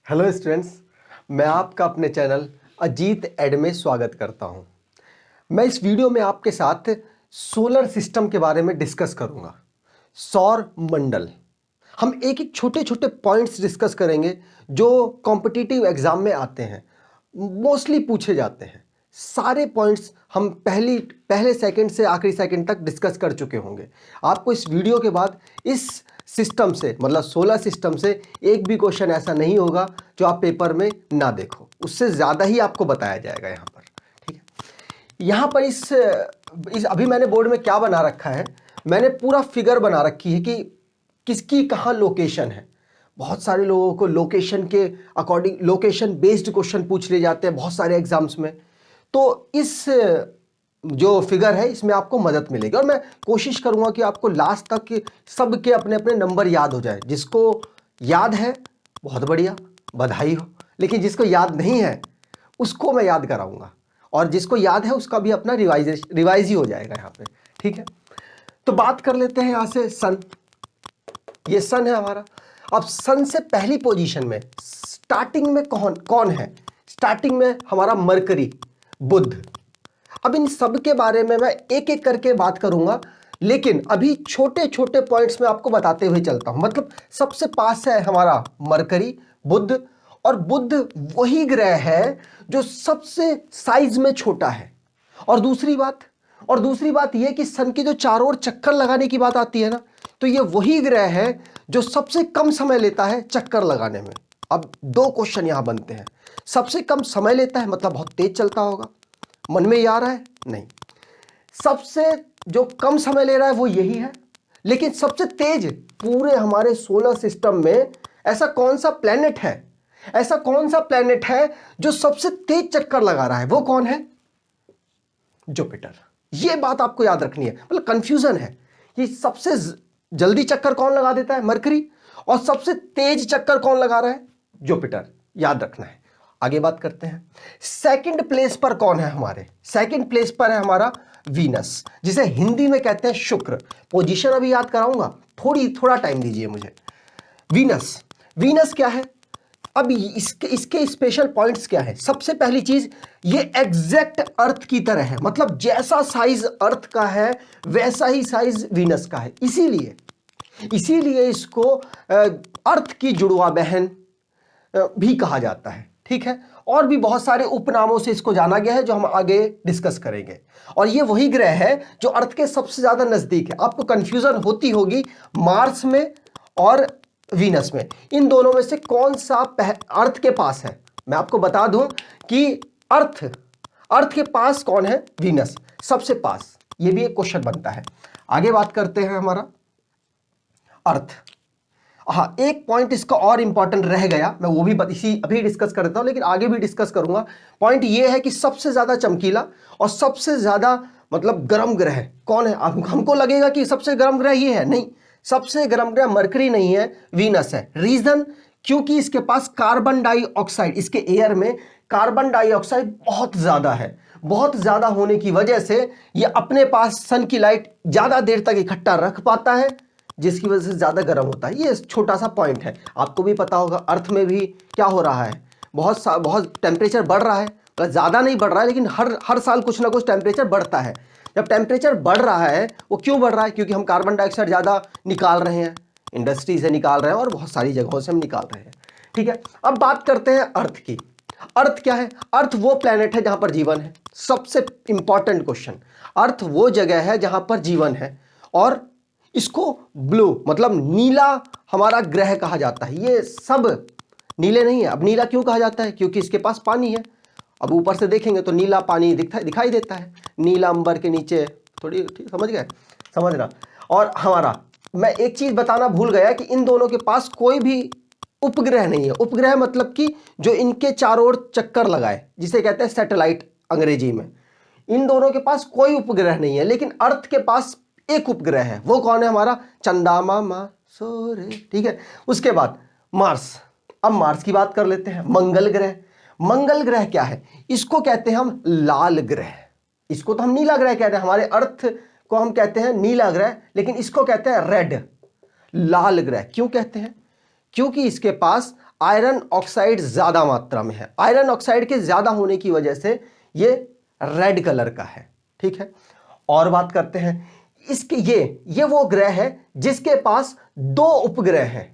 Hello students, मैं आपका अपने चैनल अजीत एड में स्वागत करता हूं। मैं इस वीडियो में आपके साथ सोलर सिस्टम के बारे में डिस्कस करूंगा। सौर मंडल। हम एक एक छोटे छोटे पॉइंट्स डिस्कस करेंगे जो कॉम्पिटिटिव एग्जाम में आते हैं, मोस्टली पूछे जाते हैं। सारे पॉइंट्स हम पहले सेकंड से आखिरी सेकंड तक डिस्कस कर चुके होंगे। आपको इस वीडियो के बाद इस सिस्टम से, मतलब सोलर सिस्टम से, एक भी क्वेश्चन ऐसा नहीं होगा जो आप पेपर में ना देखो। उससे ज़्यादा ही आपको बताया जाएगा यहाँ पर। ठीक है, यहाँ पर इस अभी मैंने बोर्ड में क्या बना रखा है, मैंने पूरा फिगर बना रखी है कि किसकी कहाँ लोकेशन है। बहुत सारे लोगों को लोकेशन के अकॉर्डिंग लोकेशन बेस्ड क्वेश्चन पूछ लिए जाते हैं बहुत सारे एग्जाम्स में। तो इस जो फिगर है इसमें आपको मदद मिलेगी और मैं कोशिश करूंगा कि आपको लास्ट तक सबके अपने अपने नंबर याद हो जाए। जिसको याद है बहुत बढ़िया, बधाई हो, लेकिन जिसको याद नहीं है उसको मैं याद कराऊंगा, और जिसको याद है उसका भी अपना रिवाइज ही हो जाएगा यहाँ पे। ठीक है, तो बात कर लेते हैं यहाँ से सन। ये सन है हमारा। अब सन से पहली पोजीशन में स्टार्टिंग में कौन है? स्टार्टिंग में हमारा मरकरी, बुध। अब इन सब के बारे में मैं एक एक करके बात करूंगा, लेकिन अभी छोटे छोटे पॉइंट्स में आपको बताते हुए चलता हूं। मतलब सबसे पास है हमारा मरकरी, बुध, और बुध वही ग्रह है जो सबसे साइज में छोटा है। और दूसरी बात यह कि सन के जो चारों ओर चक्कर लगाने की बात आती है ना, तो ये वही ग्रह है जो सबसे कम समय लेता है चक्कर लगाने में। अब दो क्वेश्चन यहां बनते हैं। सबसे कम समय लेता है मतलब बहुत तेज चलता होगा, मन में ये आ रहा है? नहीं। सबसे जो कम समय ले रहा है वो यही है, लेकिन सबसे तेज पूरे हमारे सोलर सिस्टम में ऐसा कौन सा प्लेनेट है जो सबसे तेज चक्कर लगा रहा है? वो कौन है? जुपिटर। ये बात आपको याद रखनी है। मतलब कंफ्यूजन है कि सबसे जल्दी चक्कर कौन लगा देता है? मरकरी। और सबसे तेज चक्कर कौन लगा रहा है? जुपिटर। याद रखना है। आगे बात करते हैं। सेकंड प्लेस पर कौन है हमारे? सेकंड प्लेस पर है हमारा वीनस, जिसे हिंदी में कहते हैं शुक्र। पोजीशन अभी याद कराऊंगा, थोड़ा टाइम दीजिए मुझे। वीनस क्या है? अब इसके स्पेशल पॉइंट्स क्या है? सबसे पहली चीज, ये एग्जैक्ट अर्थ की तरह है। मतलब जैसा साइज अर्थ का है वैसा ही साइज वीनस का है। इसीलिए इसको अर्थ की जुड़वा बहन भी कहा जाता है। ठीक है, और भी बहुत सारे उपनामों से इसको जाना गया है जो हम आगे डिस्कस करेंगे। और ये वही ग्रह है जो अर्थ के सबसे ज्यादा नजदीक है। आपको कंफ्यूजन होती होगी मार्स में और वीनस में, इन दोनों में से कौन सा अर्थ के पास है? मैं आपको बता दूं कि अर्थ के पास कौन है? वीनस सबसे पास। ये भी एक क्वेश्चन बनता है। आगे बात करते हैं हमारा अर्थ। हाँ, एक पॉइंट इसका और इंपॉर्टेंट रह गया, मैं वो भी अभी डिस्कस कर देता हूं, लेकिन आगे भी डिस्कस करूंगा। पॉइंट ये है कि सबसे ज्यादा चमकीला और सबसे ज्यादा मतलब गर्म ग्रह कौन है? हमको लगेगा कि सबसे गर्म ग्रह ये है, नहीं। सबसे गर्म ग्रह मरकरी नहीं है, वीनस है। रीजन, क्योंकि इसके पास कार्बन डाइऑक्साइड, इसके एयर में कार्बन डाइऑक्साइड बहुत ज्यादा है। बहुत ज्यादा होने की वजह से यह अपने पास सन की लाइट ज्यादा देर तक इकट्ठा रख पाता है, जिसकी वजह से ज्यादा गर्म होता है। ये छोटा सा पॉइंट है। आपको भी पता होगा अर्थ में भी क्या हो रहा है, बहुत टेम्परेचर बढ़ रहा है। मतलब ज्यादा नहीं बढ़ रहा है, लेकिन हर साल कुछ ना कुछ टेम्परेचर बढ़ता है। जब टेम्परेचर बढ़ रहा है, वो क्यों बढ़ रहा है? क्योंकि हम कार्बन डाइऑक्साइड ज्यादा निकाल रहे हैं, इंडस्ट्री से निकाल रहे हैं और बहुत सारी जगहों से हम निकाल रहे हैं। ठीक है, अब बात करते हैं अर्थ की। अर्थ क्या है? अर्थ वो प्लेनेट है जहां पर जीवन है। सबसे इंपॉर्टेंट क्वेश्चन, अर्थ वो जगह है जहां पर जीवन है, और इसको ब्लू मतलब नीला हमारा ग्रह कहा जाता है। ये सब नीले नहीं है। अब नीला क्यों कहा जाता है? क्योंकि इसके पास पानी है। अब ऊपर से देखेंगे तो नीला पानी दिखाई देता है, नीला अंबर के नीचे। थोड़ी ठीक समझ गए? समझना। और हमारा, मैं एक चीज बताना भूल गया कि इन दोनों के पास कोई भी उपग्रह नहीं है। उपग्रह मतलब कि जो इनके चारों ओर चक्कर लगाए, जिसे कहते हैं सैटेलाइट अंग्रेजी में। इन दोनों के पास कोई उपग्रह नहीं है, लेकिन अर्थ के पास एक उपग्रह है। वो कौन है? हमारा चंदा मामा सोरे। ठीक है, उसके बाद मार्स। अब मार्स की बात कर लेते हैं। मंगल ग्रह क्या है? इसको कहते हैं हम लाल ग्रह। इसको तो हम नीला ग्रह कहते हैं, हमारे अर्थ को हम कहते हैं नीला ग्रह, लेकिन इसको कहते हैं रेड, लाल ग्रह। क्यों कहते हैं? क्योंकि इसके पास आयरन ऑक्साइड ज्यादा मात्रा में है। आयरन ऑक्साइड के ज्यादा होने की वजह से ये रेड कलर का है। ठीक है, और बात करते हैं इसके, ये वो ग्रह है जिसके पास दो उपग्रह हैं।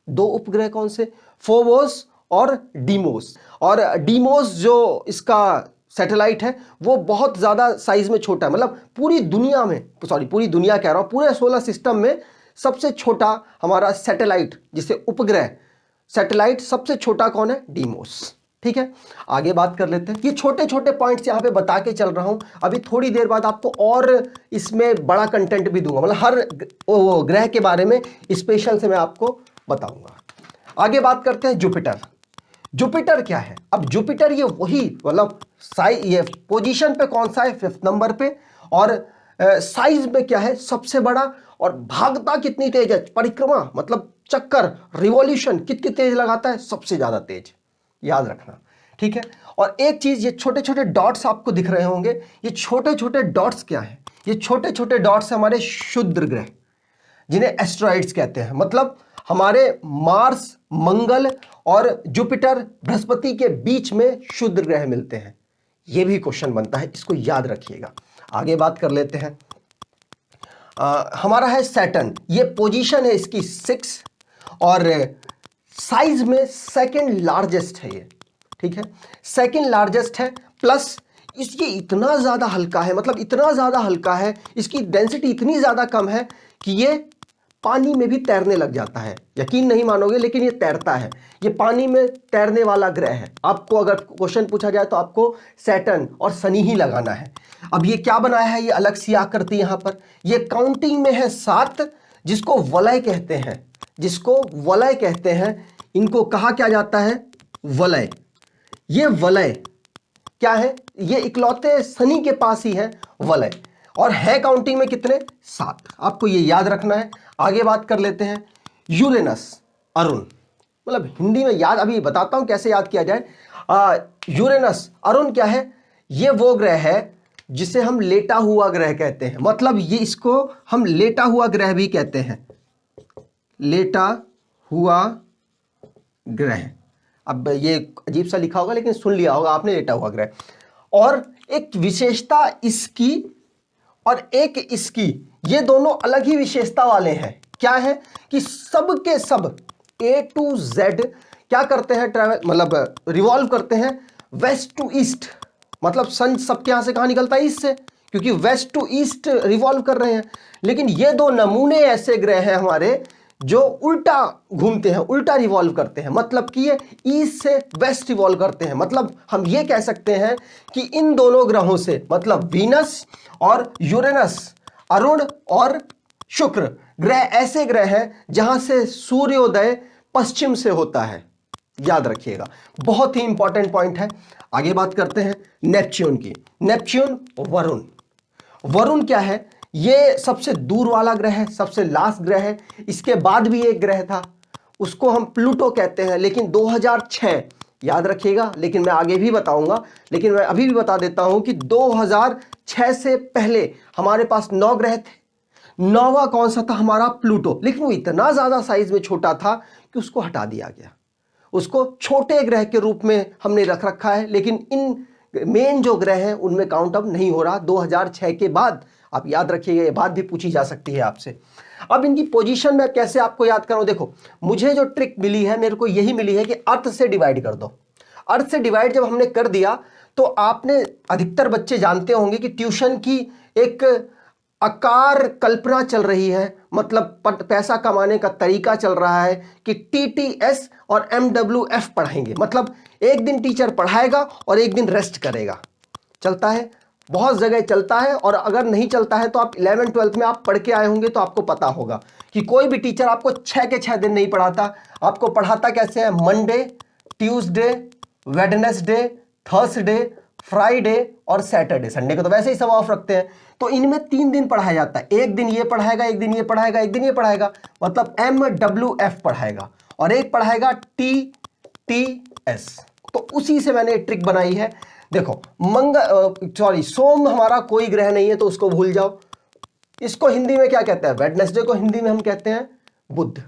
दो उपग्रह कौन से? फोबोस और डीमोस। और डीमोस जो इसका सैटेलाइट है वो बहुत ज्यादा साइज में छोटा है, मतलब पूरी दुनिया में, सॉरी पूरी दुनिया कह रहा हूं, पूरे सोलर सिस्टम में सबसे छोटा हमारा सैटेलाइट, जिसे उपग्रह सैटेलाइट सबसे छोटा कौन है? डीमोस। ठीक है, आगे बात कर लेते हैं। ये छोटे छोटे पॉइंट्स यहां पे बता के चल रहा हूं, अभी थोड़ी देर बाद आपको और इसमें बड़ा कंटेंट भी दूंगा, मतलब हर ग्रह के बारे में स्पेशल से मैं आपको बताऊंगा। आगे बात करते हैं जुपिटर। जुपिटर क्या है? अब जुपिटर ये वही, मतलब ये पोजीशन पे कौन सा है? 5th नंबर पे। और साइज में क्या है? सबसे बड़ा। और भागता कितनी तेज है? परिक्रमा मतलब चक्कर, रिवॉल्यूशन कितनी तेज लगाता है? सबसे ज्यादा तेज, याद रखना। ठीक है, और एक चीज, ये छोटे छोटे डॉट्स आपको दिख रहे होंगे, ये छोटे छोटे डॉट्स क्या है? ये छोटे छोटे डॉट्स हमारे क्षुद्र ग्रह, जिन्हें एस्ट्रॉइड्स कहते हैं। मतलब हमारे मार्स, मंगल और जुपिटर, बृहस्पति के बीच में क्षुद्र ग्रह मिलते हैं। यह भी क्वेश्चन बनता है, इसको याद रखिएगा। आगे बात कर लेते हैं। हमारा है सैटर्न, ये पोजीशन है इसकी 6 और साइज में सेकंड लार्जेस्ट है ये। ठीक है, सेकंड लार्जेस्ट है, प्लस इसके इतना ज्यादा हल्का है, मतलब इतना ज्यादा हल्का है, इसकी डेंसिटी इतनी ज्यादा कम है कि ये पानी में भी तैरने लग जाता है। यकीन नहीं मानोगे लेकिन ये तैरता है, ये पानी में तैरने वाला ग्रह है। आपको अगर क्वेश्चन पूछा जाए तो आपको सैटर्न और शनि ही लगाना है। अब ये क्या बनाया है? ये अलग सी आकृति यहां पर, ये काउंटिंग में है 7, जिसको वलय कहते हैं, जिसको वलय कहते हैं। इनको कहा क्या जाता है? वलय। ये वलय क्या है? ये इकलौते शनि के पास ही है वलय, और है काउंटिंग में कितने? 7। आपको ये याद रखना है। आगे बात कर लेते हैं यूरेनस, अरुण, मतलब हिंदी में याद, अभी बताता हूं कैसे याद किया जाए। यूरेनस, अरुण क्या है? ये वो ग्रह है जिसे हम लेटा हुआ ग्रह कहते हैं, मतलब ये इसको हम लेटा हुआ ग्रह भी कहते हैं, लेटा हुआ ग्रह। अब ये अजीब सा लिखा होगा लेकिन सुन लिया होगा आपने, लेटा हुआ ग्रह। और एक विशेषता इसकी और एक इसकी, ये दोनों अलग ही विशेषता वाले हैं। क्या है कि सब के सब A to Z क्या करते हैं? ट्रैवल, मतलब रिवॉल्व करते हैं वेस्ट टू ईस्ट, मतलब सन सबके यहां से कहां निकलता है? ईस्ट से, क्योंकि वेस्ट टू ईस्ट रिवॉल्व कर रहे हैं। लेकिन ये दो नमूने ऐसे ग्रह हैं हमारे जो उल्टा घूमते हैं, उल्टा रिवॉल्व करते हैं, मतलब कि ये ईस्ट से वेस्ट रिवॉल्व करते हैं। मतलब हम ये कह सकते हैं कि इन दोनों ग्रहों से, मतलब वीनस और यूरेनस, अरुण और शुक्र ग्रह ऐसे ग्रह हैं जहां से सूर्योदय पश्चिम से होता है। याद रखिएगा, बहुत ही इंपॉर्टेंट पॉइंट है। आगे बात करते हैं नेपच्यून की। नेपच्यून वरुण, वरुण क्या है? ये सबसे दूर वाला ग्रह है, सबसे लास्ट ग्रह है। इसके बाद भी एक ग्रह था, उसको हम प्लूटो कहते हैं, लेकिन 2006, याद रखिएगा, लेकिन मैं आगे भी बताऊंगा, लेकिन मैं अभी भी बता देता हूं कि 2006 से पहले हमारे पास 9 ग्रह थे। 9वां कौन सा था? हमारा प्लूटो। लेकिन वो इतना ज्यादा साइज में छोटा था कि उसको हटा दिया गया, उसको छोटे ग्रह के रूप में हमने रख रखा है। लेकिन इन मेन जो ग्रह हैं उनमें काउंट अब नहीं हो रहा 2006 के बाद। आप याद रखिएगा, ये बात भी पूछी जा सकती है आपसे। अब इनकी पोजीशन में कैसे आपको याद करूं? देखो, मुझे जो ट्रिक मिली है, मेरे को यही मिली है कि अर्थ से डिवाइड कर दो। अर्थ से डिवाइड जब हमने कर दिया तो आपने, अधिकतर बच्चे जानते होंगे कि ट्यूशन की एक आकार कल्पना चल रही है, मतलब पैसा कमाने का तरीका चल रहा है कि TTS और MWF पढ़ाएंगे, मतलब एक दिन टीचर पढ़ाएगा और एक दिन रेस्ट करेगा। चलता है, बहुत जगह चलता है। और अगर नहीं चलता है तो आप 11th 12th में आप पढ़ के आए होंगे तो आपको पता होगा कि कोई भी टीचर आपको 6 के 6 दिन नहीं पढ़ाता। आपको पढ़ाता कैसे है? Monday, Tuesday, Wednesday, Thursday, Friday और सैटरडे। संडे को तो वैसे ही सब ऑफ रखते हैं। तो इनमें 3 दिन पढ़ाया जाता है, एक दिन ये पढ़ाएगा, एक दिन ये पढ़ाएगा, एक दिन ये पढ़ाएगा, मतलब MWF पढ़ाएगा, और एक पढ़ाएगा TTS। तो उसी से मैंने ट्रिक बनाई है। देखो, सोम हमारा कोई ग्रह नहीं है तो उसको भूल जाओ। इसको हिंदी में क्या कहते हैं? वेडनेसडे को हिंदी में हम कहते हैं बुध।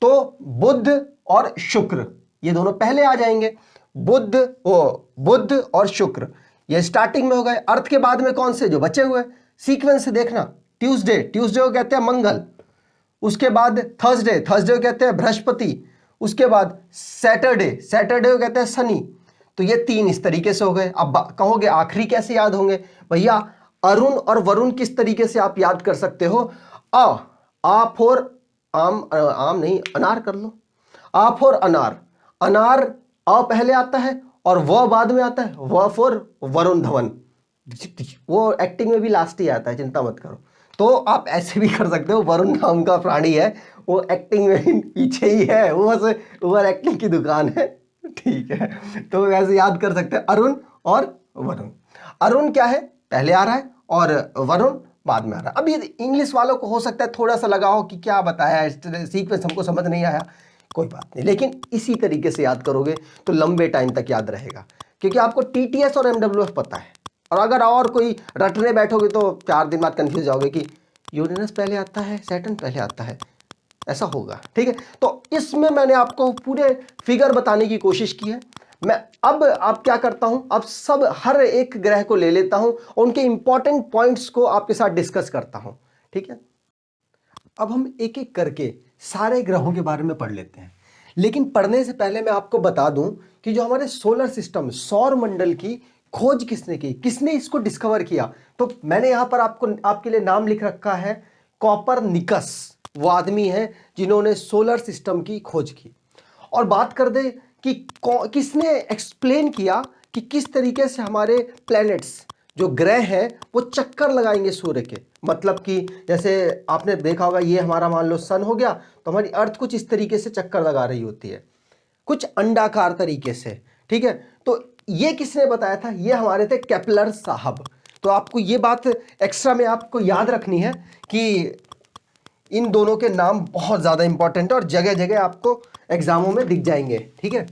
तो बुध और शुक्र ये दोनों पहले आ जाएंगे। बुध और शुक्र ये स्टार्टिंग में हो गए। अर्थ के बाद में कौन से जो बचे हुए, सीक्वेंस से देखना, ट्यूसडे को कहते हैं मंगल, उसके बाद थर्सडे को कहते हैं बृहस्पति, उसके बाद सैटरडे को कहते हैं शनि। तो ये 3 इस तरीके से हो गए। अब कहोगे आखिरी कैसे याद होंगे? भैया अरुण और वरुण किस तरीके से आप याद कर सकते हो? आ फॉर आम नहीं, अनार कर लो। आ फॉर अनार, अनार अ पहले आता है और व बाद में आता है। व फॉर वरुण धवन, वो एक्टिंग में भी लास्ट ही आता है, चिंता मत करो। तो आप ऐसे भी कर सकते हो, वरुण नाम का प्राणी है, वो एक्टिंग में पीछे ही है, वो बस ओवर एक्टिंग की दुकान है, ठीक है। तो वैसे याद कर सकते हैं अरुण और वरुण। अरुण क्या है, पहले आ रहा है, और वरुण बाद में आ रहा है। अभी इंग्लिश वालों को हो सकता है थोड़ा सा लगा हो कि क्या बताया है, सीक्वेंस हमको समझ नहीं आया, कोई बात नहीं, लेकिन इसी तरीके से याद करोगे तो लंबे टाइम तक याद रहेगा, क्योंकि आपको टीटीएस और एमडब्ल्यूएफ पता है। और अगर और कोई रटने बैठोगे तो 4 दिन बाद कंफ्यूज जाओगे कि यूरेनस पहले आता है, सैटर्न पहले आता है, ऐसा होगा, ठीक है। तो इसमें मैंने आपको पूरे फिगर बताने की कोशिश की है। मैं अब क्या करता हूं, अब हर एक ग्रह को ले लेता हूं और उनके इंपॉर्टेंट पॉइंट्स को आपके साथ डिस्कस करता हूं, ठीक है। अब हम एक एक करके सारे ग्रहों के बारे में पढ़ लेते हैं, लेकिन पढ़ने से पहले मैं आपको बता दूं कि जो हमारे सोलर सिस्टम, सौर मंडल की खोज किसने की, किसने इसको डिस्कवर किया, तो मैंने यहां पर आपके लिए नाम लिख रखा है कॉपरनिकस। वो आदमी है जिन्होंने सोलर सिस्टम की खोज की। और बात कर दे कि किसने एक्सप्लेन किया कि किस तरीके से हमारे प्लैनेट्स, जो ग्रह हैं, वो चक्कर लगाएंगे सूर्य के। मतलब कि जैसे आपने देखा होगा, ये हमारा मान लो सन हो गया, तो हमारी अर्थ कुछ इस तरीके से चक्कर लगा रही होती है, कुछ अंडाकार तरीके से, ठीक है। तो ये किसने बताया था? ये हमारे थे केपलर साहब। तो आपको ये बात एक्स्ट्रा में आपको याद रखनी है कि इन दोनों के नाम बहुत ज़्यादा इंपॉर्टेंट है और जगह जगह आपको एग्जामों में दिख जाएंगे, ठीक है।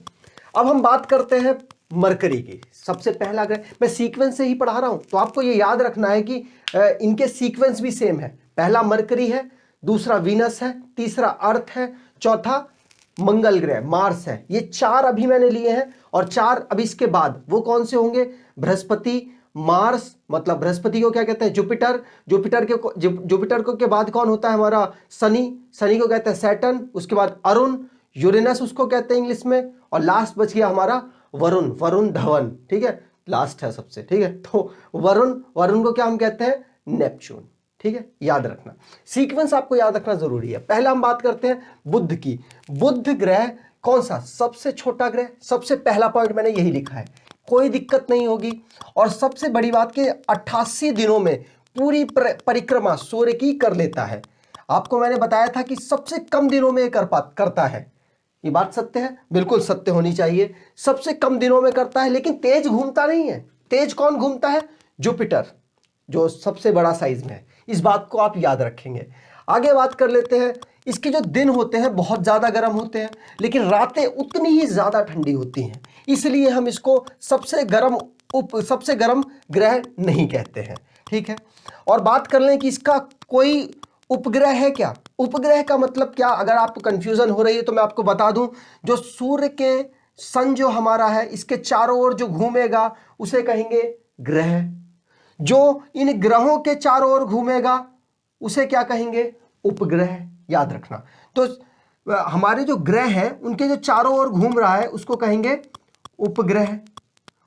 अब हम बात करते हैं मरकरी की। सबसे पहला ग्रह, मैं सीक्वेंस से ही पढ़ा रहा हूं, तो आपको ये याद रखना है कि इनके सीक्वेंस भी सेम है। पहला मरकरी है, दूसरा वीनस है, तीसरा अर्थ है, चौथा मंगल ग्रह मार्स है। ये 4 अभी मैंने लिए हैं, और 4 अभी इसके बाद वो कौन से होंगे? बृहस्पति, मार्स, मतलब बृहस्पति को क्या कहते हैं? जुपिटर। जुपिटर को के बाद कौन होता है हमारा? शनि को कहते हैं सैटर्न। उसके बाद अरुण, यूरेनस उसको कहते हैं इंग्लिश में, और लास्ट बच गया हमारा वरुण धवन, ठीक है, लास्ट है सबसे, ठीक है। तो वरुण को क्या हम कहते हैं? नेपच्यून, ठीक है, याद रखना। सीक्वेंस आपको याद रखना जरूरी है। पहला हम बात करते हैं बुध की। बुध ग्रह कौन सा? सबसे छोटा ग्रह। सबसे पहला पॉइंट मैंने यही लिखा है, कोई दिक्कत नहीं होगी। और सबसे बड़ी बात कि 88 दिनों में पूरी परिक्रमा सूर्य की कर लेता है। आपको मैंने बताया था कि सबसे कम दिनों में करता है। ये बात सत्य है, बिल्कुल सत्य होनी चाहिए। सबसे कम दिनों में करता है, लेकिन तेज घूमता नहीं है। तेज कौन घूमता है? जुपिटर, जो सबसे बड़ा साइज में है। इस बात को आप याद रखेंगे। आगे बात कर लेते हैं, इसके जो दिन होते हैं बहुत ज़्यादा गर्म होते हैं, लेकिन रातें उतनी ही ज़्यादा ठंडी होती हैं। इसलिए हम इसको सबसे गर्म ग्रह नहीं कहते हैं, ठीक है। और बात कर लें कि इसका कोई उपग्रह है क्या? उपग्रह का मतलब क्या? अगर आपको कंफ्यूजन हो रही है तो मैं आपको बता दूं, जो सूर्य के सन जो हमारा है, इसके चारों ओर जो घूमेगा उसे कहेंगे ग्रह। जो इन ग्रहों के चारों ओर घूमेगा उसे क्या कहेंगे? उपग्रह। याद रखना। तो हमारे जो ग्रह हैं उनके जो चारों ओर घूम रहा है उसको कहेंगे उपग्रह,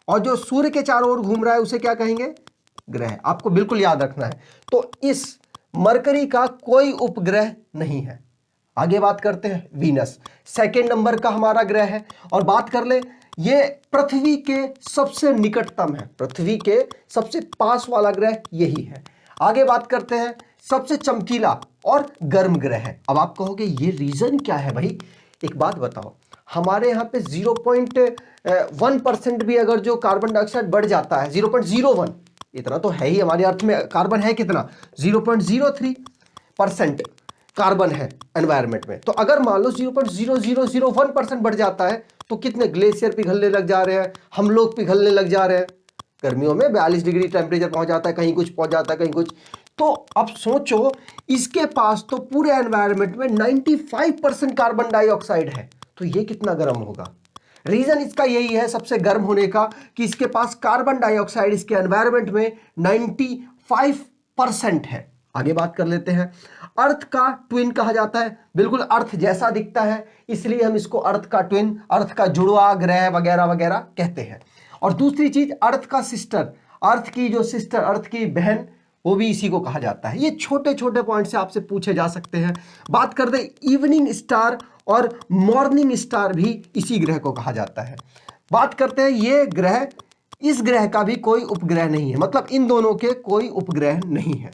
और जो सूर्य के चारों ओर घूम रहा है उसे क्या कहेंगे? ग्रह। आपको बिल्कुल याद रखना है। तो इस मरकरी का कोई उपग्रह नहीं है। आगे बात करते हैं वीनस, सेकेंड नंबर का हमारा ग्रह है। और बात कर ले, ये पृथ्वी के सबसे निकटतम है, पृथ्वी के सबसे पास वाला ग्रह यही है। आगे बात करते हैं, सबसे चमकीला और गर्म ग्रह है। अब आप कहोगे ये रीजन क्या है भाई? एक बात बताओ, हमारे यहाँ पे 0.1% भी अगर जो कार्बन डाइऑक्साइड बढ़ जाता है, 0.01, इतना तो है ही, हमारे अर्थ में कार्बन है कितना? 0.03% कार्बन है एनवायरनमेंट में। तो अगर मान लो 0.0001% बढ़ जाता है तो कितने ग्लेशियर पिघलने लग जा रहे हैं, हम लोग पिघलने लग जा रहे हैं। गर्मियों में 42 डिग्री टेम्परेचर पहुंच जाता है, कहीं कुछ पहुंच जाता है, कहीं कुछ। तो अब सोचो, इसके पास तो पूरे एनवायरनमेंट में 95% कार्बन डाइऑक्साइड है, तो ये कितना गर्म होगा? रीजन इसका यही है सबसे गर्म होने का कि इसके पास कार्बन डाइऑक्साइड इसके एनवायरनमेंट में 95% है। आगे बात कर लेते हैं। अर्थ का ट्विन कहा जाता है, बिल्कुल अर्थ जैसा दिखता है, इसलिए हम इसको अर्थ का ट्विन, अर्थ का जुड़वा ग्रह वगैरह वगैरह कहते हैं। और दूसरी चीज अर्थ का सिस्टर, अर्थ की जो सिस्टर, अर्थ की बहन, वो भी इसी को कहा जाता है। ये छोटे छोटे पॉइंट से आपसे पूछे जा सकते हैं। बात कर दे इवनिंग स्टार और मॉर्निंग स्टार भी इसी ग्रह को कहा जाता है। बात करते हैं ये ग्रह, इस ग्रह का भी कोई उपग्रह नहीं है, मतलब इन दोनों के कोई उपग्रह नहीं है।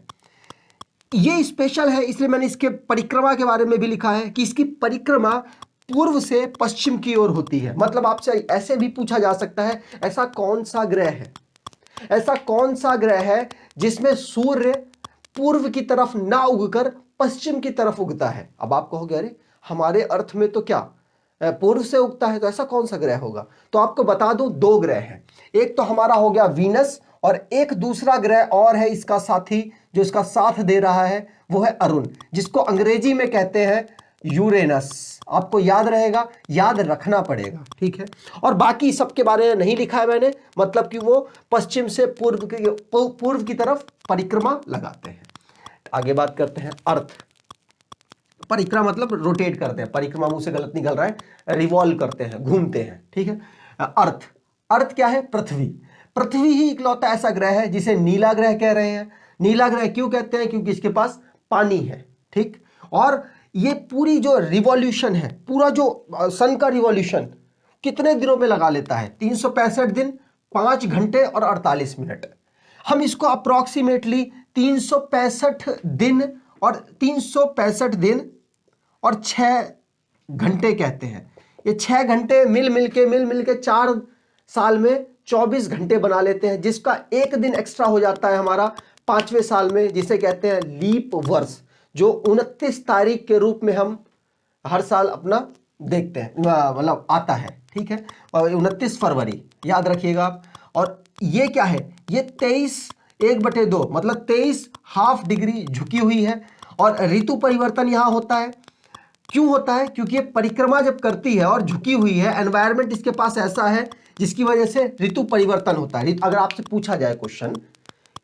ये स्पेशल है इसलिए मैंने इसके परिक्रमा के बारे में भी लिखा है कि इसकी परिक्रमा पूर्व से पश्चिम की ओर होती है। मतलब आपसे ऐसे भी पूछा जा सकता है ऐसा कौन सा ग्रह है, ऐसा कौन सा ग्रह है जिसमें सूर्य पूर्व की तरफ ना उगकर पश्चिम की तरफ उगता है। अब आप कहोगे अरे हमारे अर्थ में तो क्या पूर्व से उगता है, तो ऐसा कौन सा ग्रह होगा? तो आपको बता दूं दो ग्रह हैं। एक तो हमारा हो गया वीनस और एक दूसरा ग्रह और है इसका साथी जो इसका साथ दे रहा है, वो है अरुण, जिसको अंग्रेजी में कहते हैं यूरेनस। आपको याद रहेगा, याद रखना पड़ेगा, ठीक है। और बाकी सबके बारे में नहीं लिखा है मैंने, मतलब कि वो पश्चिम से पूर्व की तरफ परिक्रमा लगाते हैं। आगे बात करते हैं अर्थ। परिक्रमा मतलब रोटेट करते हैं, परिक्रमा मुंह से गलत निकल रहा है, रिवॉल्व करते हैं, घूमते हैं, ठीक है। अर्थ, अर्थ क्या है? पृथ्वी। पृथ्वी ही इकलौता ऐसा ग्रह है जिसे नीला ग्रह कह रहे हैं। नीला ग्रह क्यों कहते हैं? क्योंकि इसके पास पानी है, ठीक। और ये पूरी जो रिवॉल्यूशन है, पूरा जो सन का रिवॉल्यूशन कितने दिनों में लगा लेता है? 365 दिन, 5 घंटे और 48 मिनट। हम इसको अप्रोक्सीमेटली 365 दिन और 365 दिन और 6 घंटे कहते हैं। ये 6 घंटे मिल मिल के 4 साल में 24 घंटे बना लेते हैं, जिसका एक दिन एक्स्ट्रा हो जाता है हमारा 5वें साल में, जिसे कहते हैं लीप वर्ष, जो 29 तारीख के रूप में हम हर साल अपना देखते हैं, मतलब आता है, ठीक है। और 29 फरवरी याद रखिएगा आप। और ये क्या है? ये 23/1/2 मतलब 23 ½ डिग्री झुकी हुई है। और ऋतु परिवर्तन यहां होता है। क्यों होता है? क्योंकि ये परिक्रमा जब करती है और झुकी हुई है, एनवायरनमेंट इसके पास ऐसा है जिसकी वजह से ऋतु परिवर्तन होता है। अगर आपसे पूछा जाए क्वेश्चन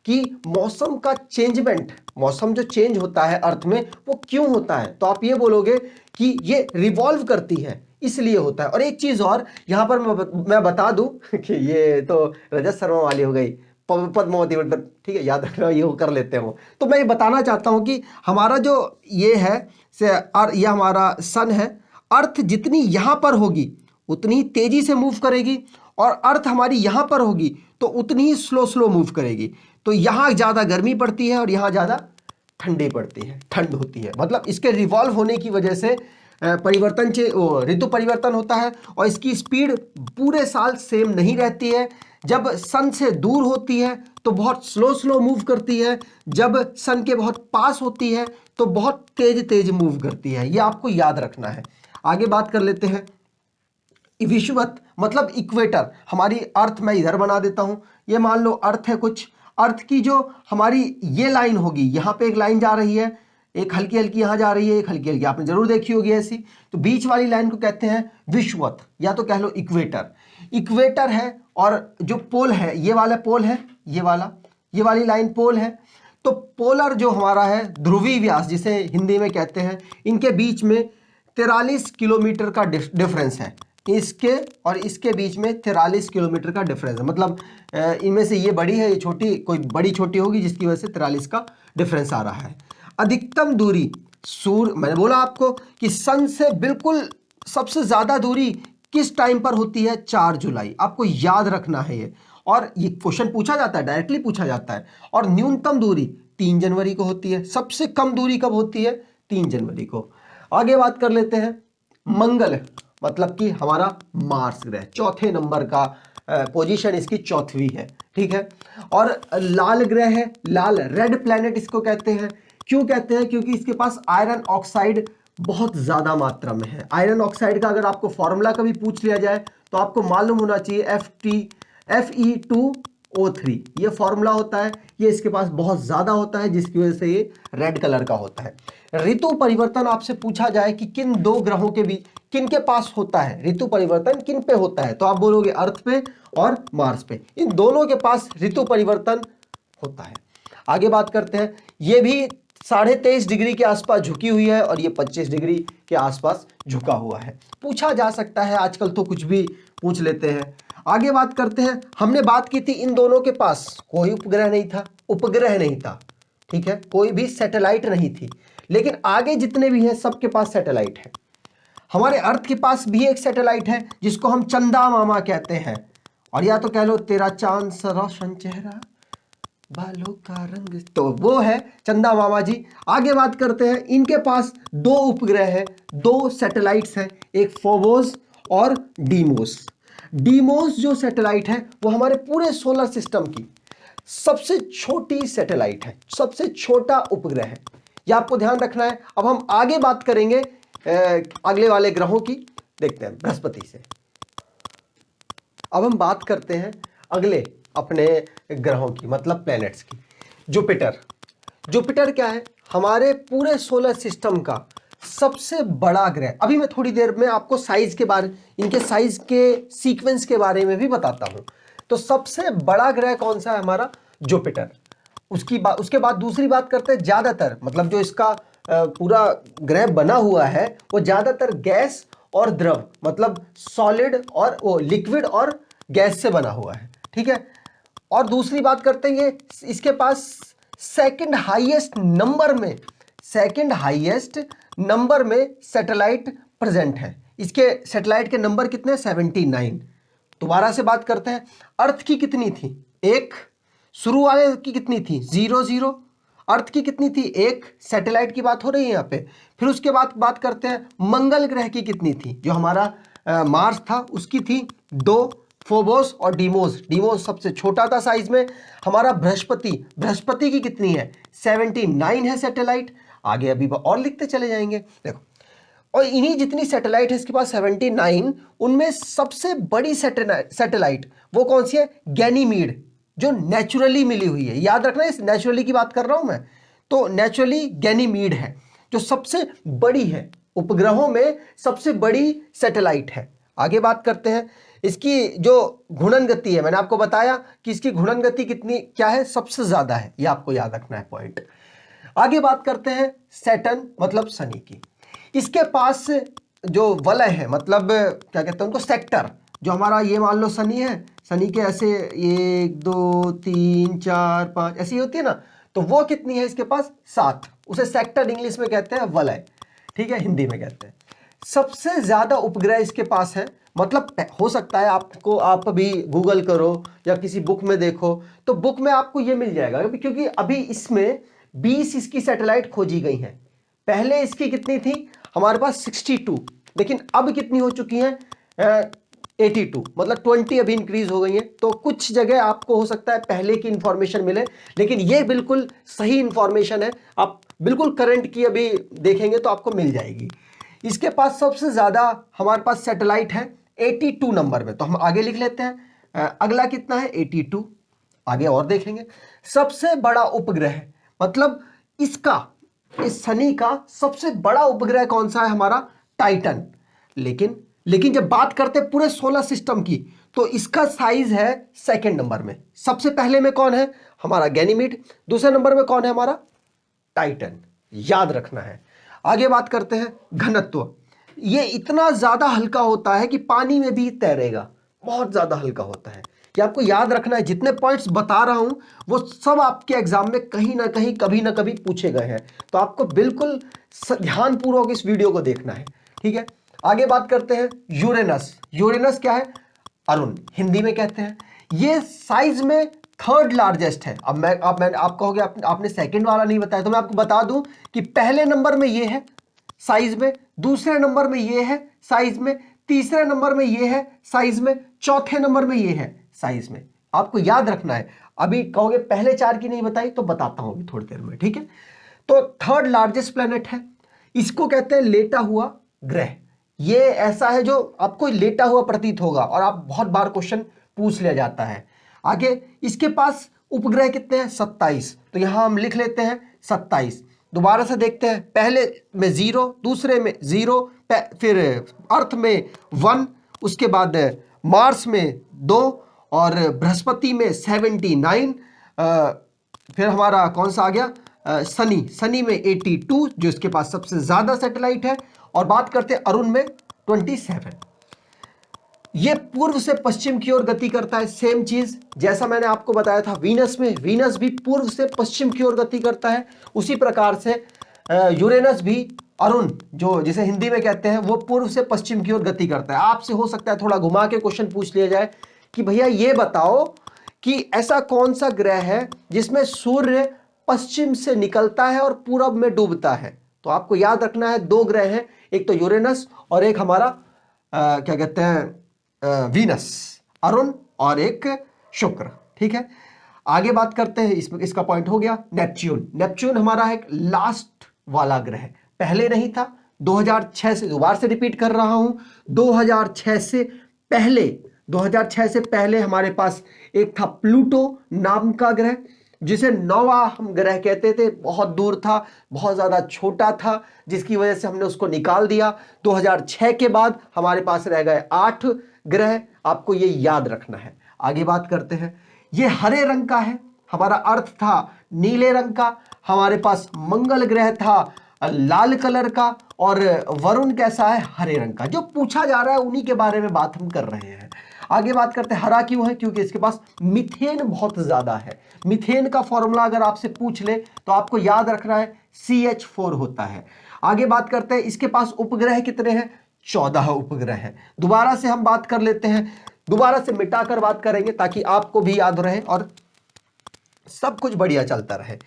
कि मौसम का चेंजमेंट, मौसम जो चेंज होता है अर्थ में, वो क्यों होता है, तो आप ये बोलोगे कि ये रिवॉल्व करती है इसलिए होता है। और एक चीज और यहां पर मैं बता दूं कि ये तो रजत शर्मा वाली हो गई, पद्मावती, ठीक है, याद रखना, ये कर लेते हैं। तो मैं ये बताना चाहता हूं कि हमारा जो ये है यह हमारा सन है, अर्थ जितनी यहां पर होगी उतनी तेजी से मूव करेगी, और अर्थ हमारी यहां पर होगी तो उतनी ही स्लो मूव करेगी। तो यहां ज्यादा गर्मी पड़ती है और यहां ज्यादा ठंडी पड़ती है, ठंड होती है। मतलब इसके रिवॉल्व होने की वजह से परिवर्तन ऋतु परिवर्तन होता है। और इसकी स्पीड पूरे साल सेम नहीं रहती है। जब सन से दूर होती है तो बहुत स्लो मूव करती है, जब सन के बहुत पास होती है तो बहुत तेज मूव करती है। ये आपको याद रखना है। आगे बात कर लेते हैं विषुवत मतलब इक्वेटर। हमारी अर्थ मैं इधर बना देता हूं, ये मान लो अर्थ है कुछ। अर्थ की जो हमारी ये लाइन होगी, यहां पे एक लाइन जा रही है, एक हल्की हल्की यहां जा रही है, एक हल्की हल्की आपने जरूर देखी होगी ऐसी। तो बीच वाली लाइन को कहते हैं विषुवत, या तो कह लो इक्वेटर। इक्वेटर है और जो पोल है, ये वाला पोल है, ये वाली लाइन पोल है। तो पोलर जो हमारा है ध्रुवीय व्यास जिसे हिंदी में कहते हैं, इनके बीच में 43 किलोमीटर का डिफरेंस है। इसके और इसके बीच में 43 किलोमीटर का डिफरेंस है। मतलब इनमें से ये बड़ी है, ये छोटी, कोई बड़ी छोटी होगी जिसकी वजह से 43 का डिफरेंस आ रहा है। अधिकतम दूरी सूर्य, मैंने बोला आपको कि सन से बिल्कुल सबसे ज्यादा दूरी किस टाइम पर होती है? 4 जुलाई। आपको याद रखना है ये, और ये क्वेश्चन पूछा जाता है, डायरेक्टली पूछा जाता है। और न्यूनतम दूरी 3 जनवरी को होती है। सबसे कम दूरी कब होती है? 3 जनवरी को। आगे बात कर लेते हैं मंगल, मतलब कि हमारा मार्स ग्रह, चौथे नंबर का पोजीशन इसकी चौथी है, ठीक है। और लाल ग्रह है, लाल रेड प्लैनेट इसको कहते हैं। क्यों कहते हैं? क्योंकि इसके पास आयरन ऑक्साइड बहुत ज्यादा मात्रा में है। आयरन ऑक्साइड का अगर आपको फॉर्मूला कभी पूछ लिया जाए तो आपको मालूम होना चाहिए, Fe2 O3, ये फॉर्मूला होता है, ये इसके पास बहुत ज्यादा होता है जिसकी वजह से ये रेड कलर का होता है। ऋतु परिवर्तन आपसे पूछा जाए कि किन दो ग्रहों के बीच किन के पास होता है, ऋतु परिवर्तन किन पे होता है, तो आप बोलोगे अर्थ पे और मार्स पे, इन दोनों के पास ऋतु परिवर्तन होता है। आगे बात करते हैं, ये भी 23.5 डिग्री के आसपास झुकी हुई है और ये 25 डिग्री के आसपास झुका हुआ है। पूछा जा सकता है, आजकल तो कुछ भी पूछ लेते हैं। आगे बात करते हैं, हमने बात की थी इन दोनों के पास कोई उपग्रह नहीं था, उपग्रह नहीं था, ठीक है, कोई भी सैटेलाइट नहीं थी, लेकिन आगे जितने भी हैं सबके पास सैटेलाइट है। हमारे अर्थ के पास भी एक सैटेलाइट है जिसको हम चंदा मामा कहते हैं, और या तो कह लो तेरा चांद सा रोशन चेहरा बालों का रंग, तो वो है चंदा मामा जी। आगे बात करते हैं, इनके पास दो उपग्रह है, दो सैटेलाइट्स हैं, एक फोबोस और डीमोस। डीमोस जो सैटेलाइट है वो हमारे पूरे सोलर सिस्टम की सबसे छोटी सैटेलाइट है, सबसे छोटा उपग्रह है, ये आपको ध्यान रखना है। अब हम आगे बात करेंगे अगले वाले ग्रहों की, देखते हैं बृहस्पति से। अब हम बात करते हैं अगले अपने ग्रहों की, मतलब प्लैनेट्स की। जुपिटर। जुपिटर क्या है, हमारे पूरे सोलर सिस्टम का सबसे बड़ा ग्रह। अभी मैं थोड़ी देर में आपको साइज के बारे, इनके साइज के सीक्वेंस के बारे में भी बताता हूं। तो सबसे बड़ा ग्रह कौन सा है, हमारा जुपिटर। उसके बाद दूसरी बात करते हैं, ज्यादातर मतलब जो इसका पूरा ग्रह बना हुआ है वो ज्यादातर गैस और द्रव, मतलब सॉलिड और वो लिक्विड और गैस से बना हुआ है, ठीक है। और दूसरी बात करते हैं, ये इसके पास सेकंड हाईएस्ट नंबर में सैटेलाइट प्रेजेंट है। इसके सैटेलाइट के नंबर कितने, 79। दोबारा से बात करते हैं, अर्थ की कितनी थी, एक, शुरू वाले की कितनी थी, 00, अर्थ की कितनी थी, एक, सैटेलाइट की बात हो रही है यहाँ पे। फिर उसके बाद बात करते हैं मंगल ग्रह की कितनी थी, जो हमारा मार्स था उसकी थी 2, फोबोस और डीमोस सबसे छोटा था साइज में। हमारा बृहस्पति की कितनी है, 79 है सैटेलाइट। आगे अभी और लिखते चले जाएंगे, देखो। और इन्हीं जितनी सैटेलाइट है इसके पास 79, उनमें सबसे बड़ी सैटेलाइट वो कौन सी है, गैनीमीड, जो नेचुरली मिली हुई है। याद रखना, इस नेचुरली की बात कर रहा हूं मैं, तो नेचुरली गैनीमीड है जो सबसे बड़ी है, उपग्रहों में सबसे बड़ी सैटेलाइट है। आगे बात करते हैं, इसकी जो घूर्णन गति है, मैंने आपको बताया कि इसकी घूर्णन गति कितनी क्या है, सबसे ज्यादा है, ये आपको याद रखना है पॉइंट। आगे बात करते हैं सैटर्न मतलब शनि की। इसके पास जो वलय है, मतलब क्या कहते हैं उनको, सेक्टर, जो हमारा ये मान लो शनि है, शनि के ऐसे 1 2 3 4 5 ऐसी होती है ना, तो वो कितनी है इसके पास, 7। उसे सेक्टर इंग्लिश में कहते हैं वलय, ठीक है, हिंदी में कहते हैं। सबसे ज्यादा उपग्रह इसके पास है, मतलब हो सकता है आपको, आप अभी गूगल करो या किसी बुक में देखो तो बुक में आपको ये मिल जाएगा, क्योंकि अभी इसमें 20 इसकी सैटेलाइट खोजी गई हैं। पहले इसकी कितनी थी, हमारे पास 62, लेकिन अब कितनी हो चुकी हैं, 82, मतलब 20 अभी इंक्रीज हो गई है। तो कुछ जगह आपको हो सकता है पहले की इंफॉर्मेशन मिले, लेकिन ये बिल्कुल सही इंफॉर्मेशन है, आप बिल्कुल करंट की अभी देखेंगे तो आपको मिल जाएगी। इसके पास सबसे ज्यादा हमारे पास सैटेलाइट है 82 नंबर में, तो हम आगे लिख लेते हैं। अगला कितना है, 82, आगे और देखेंगे। सबसे बड़ा उपग्रह, मतलब इसका, इस शनि का सबसे बड़ा उपग्रह कौन सा है, हमारा टाइटन। लेकिन जब बात करते हैं पूरे सोलर सिस्टम की, तो इसका साइज है सेकंड नंबर में। सबसे पहले में कौन है, हमारा गैनीमीड, दूसरे नंबर में कौन है, हमारा टाइटन, याद रखना है। आगे बात करते हैं घनत्व। ये इतना ज्यादा हल्का होता है कि पानी में भी तैरेगा, बहुत ज्यादा हल्का होता है। ये आपको याद रखना है, जितने पॉइंट्स बता रहा हूं वो सब आपके एग्जाम में कहीं ना कहीं कभी ना कभी पूछे गए हैं, तो आपको बिल्कुल ध्यानपूर्वक इस वीडियो को देखना है, ठीक है। आगे बात करते हैं यूरेनस क्या है, अरुण हिंदी में कहते हैं। ये साइज में थर्ड लार्जेस्ट है। अब आप कहोगे आपने सेकंड वाला नहीं बताया, तो मैं आपको बता दूं कि पहले नंबर में ये है साइज में, दूसरे नंबर में ये है साइज में, तीसरे नंबर में ये है साइज में, चौथे नंबर में ये है साइज में। आपको याद रखना है। अभी कहोगे पहले 4 की नहीं बताई, तो बताता हूं अभी थोड़ी देर में, ठीक है। तो थर्ड लार्जेस्ट प्लेनेट है, इसको कहते हैं लेटा हुआ ग्रह। ये ऐसा है जो आपको लेटा हुआ प्रतीत होगा, और आप बहुत बार क्वेश्चन पूछ लिया जाता है। आगे इसके पास उपग्रह कितने हैं? 27। तो यहां हम लिख लेते हैं 27। दोबारा से देखते हैं, पहले में 0, दूसरे में 0, फिर अर्थ में 1, उसके बाद मार्स में 2 और बृहस्पति में 79, फिर हमारा कौन सा आ गया? शनि में 82 जो इसके पास सबसे ज्यादा सैटेलाइट है, और बात करते हैं अरुण में 27। ये पूर्व से पश्चिम की ओर गति करता है। सेम चीज जैसा मैंने आपको बताया था वीनस में, वीनस भी पूर्व से पश्चिम की ओर गति करता है। उसी प्रकार से यूरेनस भी, अरुण जो जिसे हिंदी में कहते हैं, वो पूर्व से पश्चिम की ओर गति करता है। आपसे हो सकता है थोड़ा घुमा के क्वेश्चन पूछ लिया जाए कि भैया ये बताओ कि ऐसा कौन सा ग्रह है जिसमें सूर्य पश्चिम से निकलता है और पूरब में डूबता है। तो आपको याद रखना है, दो ग्रह हैं, एक तो यूरेनस और एक हमारा क्या कहते हैं वीनस, अरुण और एक शुक्र। ठीक है, आगे बात करते हैं। इसका पॉइंट हो गया नेपच्यून। नेपच्यून हमारा एक लास्ट वाला ग्रह, पहले नहीं था। 2006 से, दोबारा से रिपीट कर रहा हूं, 2006 से पहले हमारे पास एक था प्लूटो नाम का ग्रह, जिसे नौवा हम ग्रह कहते थे। बहुत दूर था, बहुत ज़्यादा छोटा था, जिसकी वजह से हमने उसको निकाल दिया। 2006 के बाद हमारे पास रह गए 8 ग्रह, आपको ये याद रखना है। आगे बात करते हैं, ये हरे रंग का है, हमारा अर्थ था नीले रंग का, हमारे पास मंगल ग्रह था लाल कलर का, और वरुण कैसा है? हरे रंग का। जो पूछा जा रहा है उन्हीं के बारे में बात हम कर रहे हैं। आगे बात करते हैं, हरा क्यों है? क्योंकि इसके पास मीथेन बहुत ज्यादा है। मीथेन का फॉर्मूला अगर आपसे पूछ ले तो आपको याद रखना है CH4 होता है। आगे बात करते हैं, इसके पास उपग्रह कितने हैं? 14 उपग्रह हैं। दोबारा से हम बात कर लेते हैं, दोबारा से मिटाकर बात करेंगे ताकि आपको भी याद रहे और सब कुछ बढ़िया चलता रहे।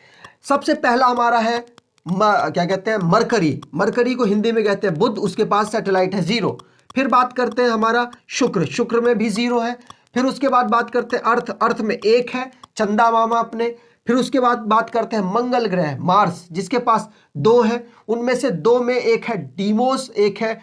सबसे पहला हमारा है क्या कहते हैं? मरकरी। मरकरी को हिंदी में कहते हैं बुध, उसके पास सैटेलाइट है 0। फिर बात करते हैं हमारा शुक्र, शुक्र में भी 0 है। फिर उसके बाद बात करते हैं अर्थ, अर्थ में 1 है, चंदा मामा अपने। फिर उसके बाद बात करते हैं मंगल ग्रह मार्स, जिसके पास 2 है। उनमें से 2 में एक है डीमोस, एक है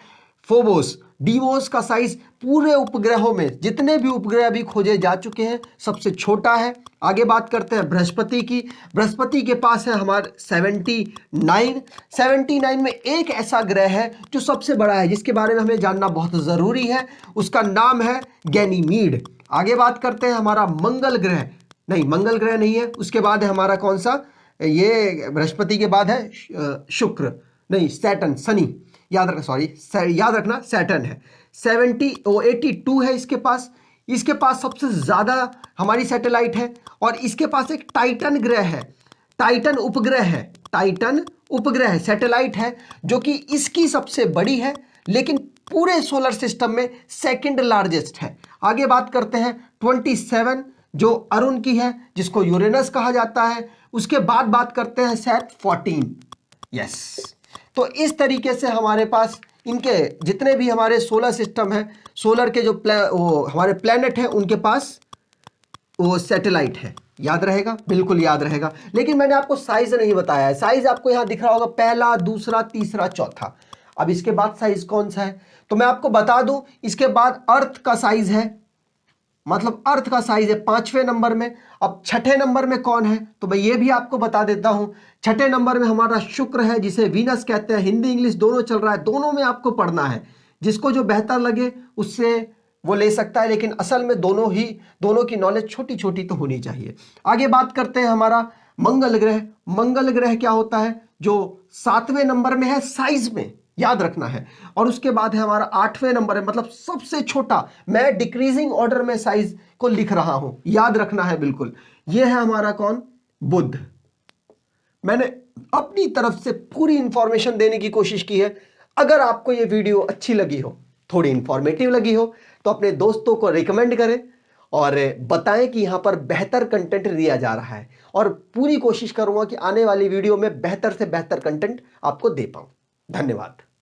फोबोस। डीमोस का साइज पूरे उपग्रहों में, जितने भी उपग्रह अभी खोजे जा चुके हैं, सबसे छोटा है। आगे बात करते हैं बृहस्पति की। बृहस्पति के पास है हमारे 79 में एक ऐसा ग्रह है जो सबसे बड़ा है, जिसके बारे में हमें जानना बहुत जरूरी है। उसका नाम है गैनीमीड। आगे बात करते हैं हमारा मंगल ग्रह, नहीं मंगल ग्रह नहीं है, उसके बाद है हमारा कौन सा? ये बृहस्पति के बाद है शुक्र, नहीं सैटर्न, शनि। याद रखना सैटर्न है। 82 है इसके पास। इसके पास सबसे ज्यादा हमारी सैटेलाइट है, और इसके पास एक टाइटन ग्रह है, टाइटन उपग्रह है, टाइटन उपग्रह है, सैटेलाइट है, जो कि इसकी सबसे बड़ी है, लेकिन पूरे सोलर सिस्टम में सेकंड लार्जेस्ट है। आगे बात करते हैं 27 जो अरुण की है, जिसको यूरेनस कहा जाता है। उसके बाद बात करते हैं सेट 14। यस, तो इस तरीके से हमारे पास इनके जितने भी हमारे सोलर सिस्टम है, सोलर के जो हमारे प्लैनेट हैं, उनके पास वो सैटेलाइट है। याद रहेगा? बिल्कुल याद रहेगा। लेकिन मैंने आपको साइज नहीं बताया है। साइज आपको यहां दिख रहा होगा, पहला, दूसरा, तीसरा, चौथा। अब इसके बाद साइज कौन सा है तो मैं आपको बता दूं, इसके बाद अर्थ का साइज है, मतलब अर्थ का साइज है 5वें नंबर में। अब 6ठे नंबर में कौन है तो मैं ये भी आपको बता देता हूं। 6ठे नंबर में हमारा शुक्र है, जिसे वीनस कहते हैं। हिंदी इंग्लिश दोनों चल रहा है, दोनों में आपको पढ़ना है। जिसको जो बेहतर लगे उससे वो ले सकता है, लेकिन असल में दोनों की नॉलेज छोटी छोटी तो होनी चाहिए। आगे बात करते हैं हमारा मंगल ग्रह। मंगल ग्रह क्या होता है? जो 7वें नंबर में है साइज में, याद रखना है। और उसके बाद है हमारा 8वें नंबर है, मतलब सबसे छोटा। मैं डिक्रीजिंग ऑर्डर में साइज को लिख रहा हूं, याद रखना है बिल्कुल। यह है हमारा कौन? बुध। मैंने अपनी तरफ से पूरी इंफॉर्मेशन देने की कोशिश की है। अगर आपको यह वीडियो अच्छी लगी हो, थोड़ी इंफॉर्मेटिव लगी हो, तो अपने दोस्तों को रिकमेंड करें और बताएं कि यहां पर बेहतर कंटेंट दिया जा रहा है। और पूरी कोशिश करूंगा कि आने वाली वीडियो में बेहतर से बेहतर कंटेंट आपको दे पाऊं। धन्यवाद।